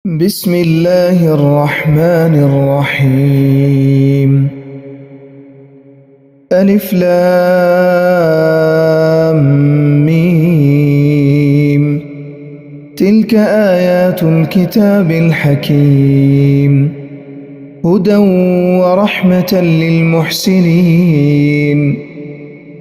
بسم الله الرحمن الرحيم. ألف لام ميم. تلك آيات الكتاب الحكيم، هدى ورحمة للمحسنين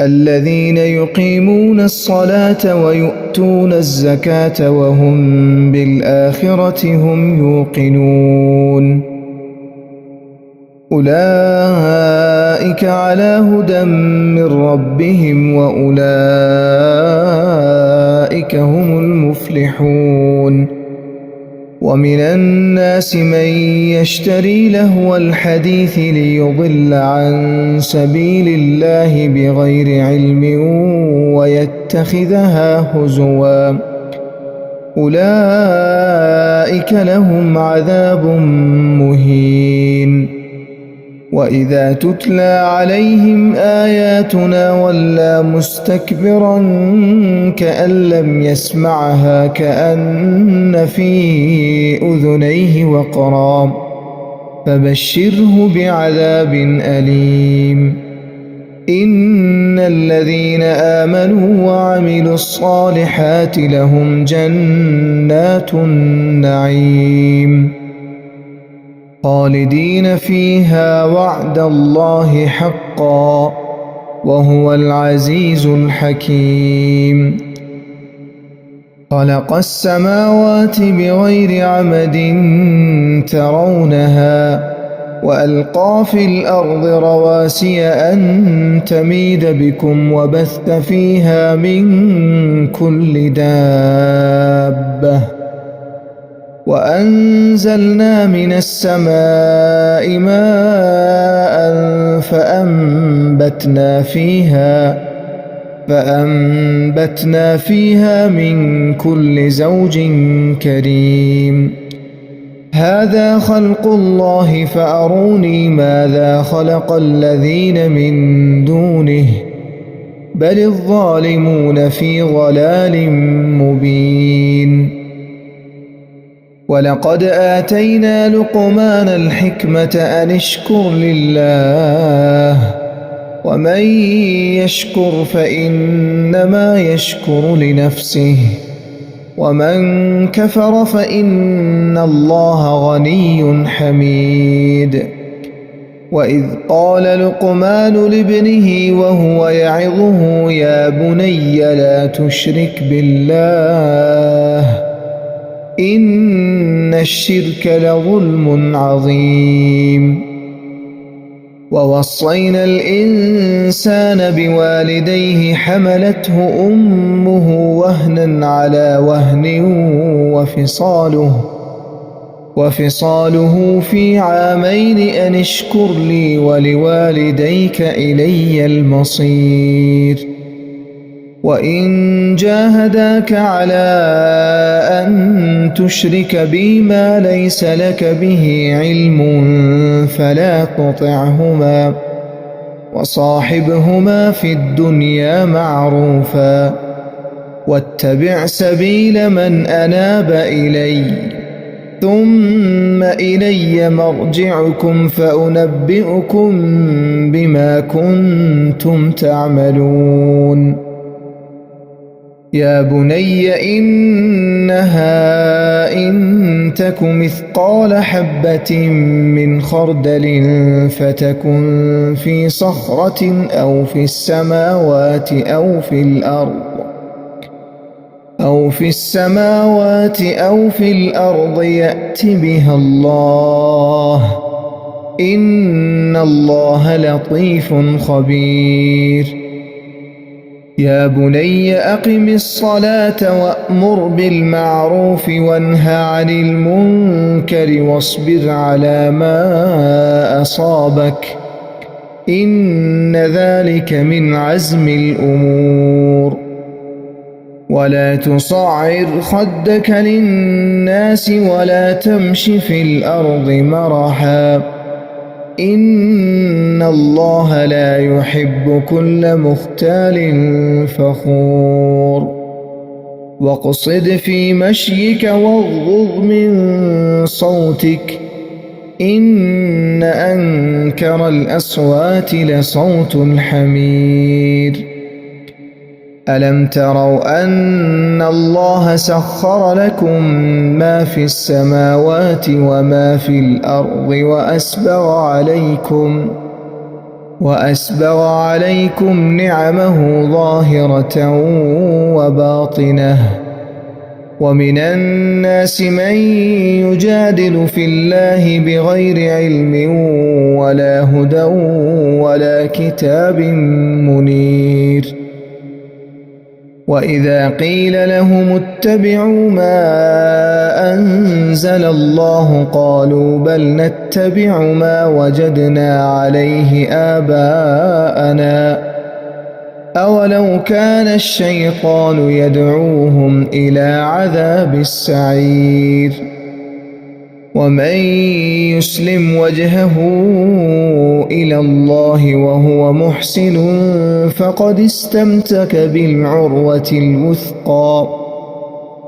الذين يقيمون الصلاة ويؤتون الزكاة وهم بالآخرة هم يوقنون. أولئك على هدى من ربهم وأولئك هم المفلحون. ومن الناس من يشتري لهو الحديث ليضل عن سبيل الله بغير علم ويتخذها هزوا، أولئك لهم عذاب مهين. وإذا تتلى عليهم آياتنا ولى مستكبرا كأن لم يسمعها كأن في أذنيه وقرا، فبشره بعذاب أليم. إن الذين آمنوا وعملوا الصالحات لهم جنات النعيم خالدين فيها وعد الله حقا وهو العزيز الحكيم. خلق السماوات بغير عمد ترونها وألقى في الأرض رواسي أن تميد بكم وبث فيها من كل دابة، وأنزلنا من السماء ماء فأنبتنا فيها من كل زوج كريم. هذا خلق الله فأروني ماذا خلق الذين من دونه بل الظالمون في ضلال مبين. ولقد آتينا لقمان الحكمة أن اشكر لله ومن يشكر فإنما يشكر لنفسه ومن كفر فإن الله غني حميد. وإذ قال لقمان لابنه وهو يعظه يا بني لا تشرك بالله إن الشرك لظلم عظيم. ووصينا الإنسان بوالديه حملته أمه وهنا على وهن وفصاله في عامين أن اشكر لي ولوالديك إلي المصير. وإن جاهداك على أن تشرك بي ما ليس لك به علم فلا تطعهما وصاحبهما في الدنيا معروفا واتبع سبيل من أناب إلي ثم إلي مرجعكم فأنبئكم بما كنتم تعملون. يا بني إنها إن تك مثقال حبة من خردل فتكن في صخرة أو في السماوات أو في الأرض يأت بها الله إن الله لطيف خبير. يا بني أقم الصلاة وأمر بالمعروف وانه عن المنكر واصبر على ما أصابك إن ذلك من عزم الأمور. ولا تصعر خدك للناس ولا تمش في الأرض مرحا إن الله لا يحب كل مختال فخور. واقصد في مشيك واغضض من صوتك إن أنكر الأصوات لصوت الحمير ألم تروا أن الله سخر لكم ما في السماوات وما في الأرض وأسبغ عليكم نعمه ظاهرة وباطنة ومن الناس من يجادل في الله بغير علم ولا هدى ولا كتاب منير وإذا قيل لهم اتبعوا ما أنزل الله قالوا بل نتبع ما وجدنا عليه آباءنا أولو كان الشيطان يدعوهم إلى عذاب السعير ومن يسلم وجهه إلى الله وهو محسن فقد استمسك بالعروة الوثقى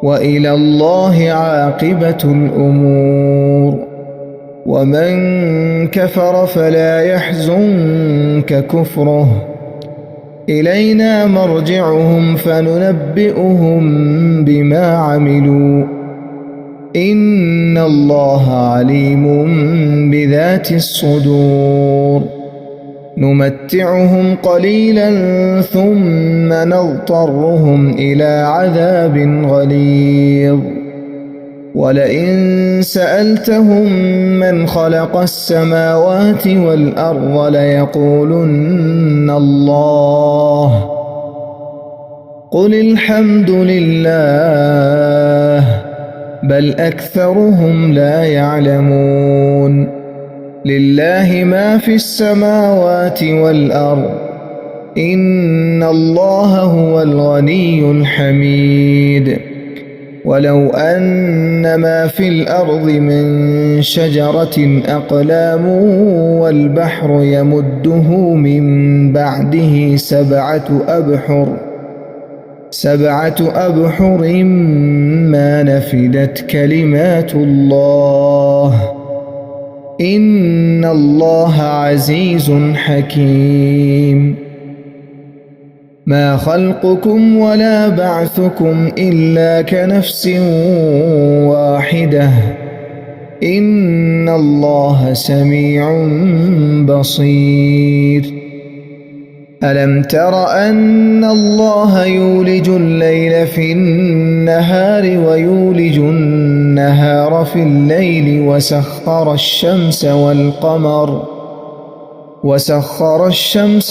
وإلى الله عاقبة الأمور ومن كفر فلا يحزنك كفره إلينا مرجعهم فننبئهم بما عملوا إن الله عليم بذات الصدور نمتعهم قليلا ثم نضطرهم إلى عذاب غليظ ولئن سألتهم من خلق السماوات والأرض ليقولن الله قل الحمد لله بل أكثرهم لا يعلمون لله ما في السماوات والأرض إن الله هو الغني الحميد ولو أن ما في الأرض من شجرة أقلام والبحر يمده من بعده سبعة أبحر ما نفدت كلمات الله إن الله عزيز حكيم ما خلقكم ولا بعثكم إلا كنفس واحدة إن الله سميع بصير ألم تر أن الله يولج الليل في النهار ويولج النهار في الليل وسخر الشمس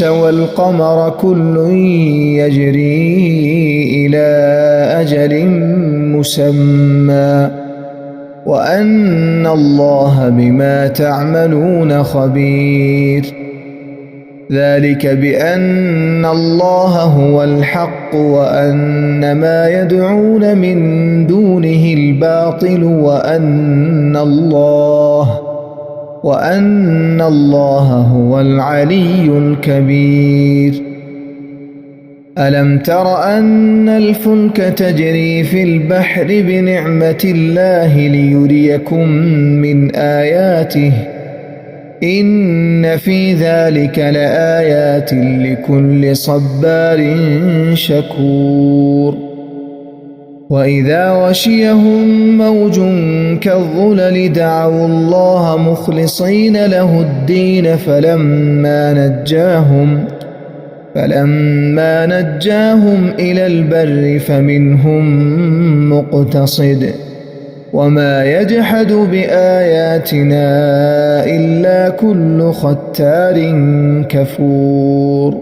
والقمر كل يجري إلى أجل مسمى وأن الله بما تعملون خبير ذلك بأن الله هو الحق وأن ما يدعون من دونه الباطل وأن الله هو العلي الكبير ألم تر أن الفلك تجري في البحر بنعمة الله ليريكم من آياته إن في ذلك لآيات لكل صبار شكور وإذا غشيهم موج كالظلل دعوا الله مخلصين له الدين فلما نجاهم إلى البر فمنهم مقتصد وما يجحد بآياتنا إلا كل ختار كفور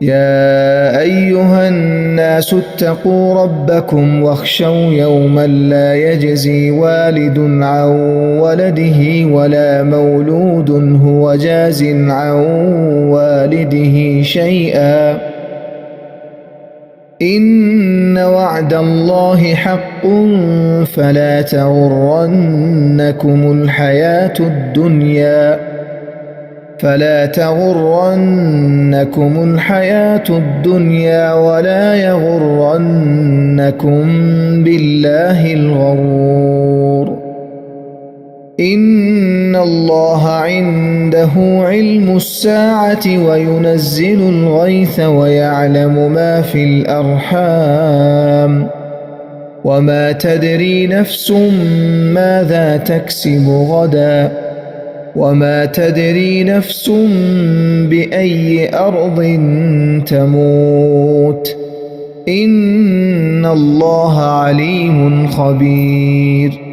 يا أيها الناس اتقوا ربكم واخشوا يوما لا يجزي والد عن ولده ولا مولود هو جاز عن والده شيئا إن وعد الله حق فلا تغرنكم الحياة الدنيا فلا تغرنكم الحياة الدنيا ولا يغرنكم بالله الغرور إن الله عنده علم الساعة وينزل الغيث ويعلم ما في الأرحام وما تدري نفس ماذا تكسب غدا وما تدري نفس بأي أرض تموت إن الله عليم خبير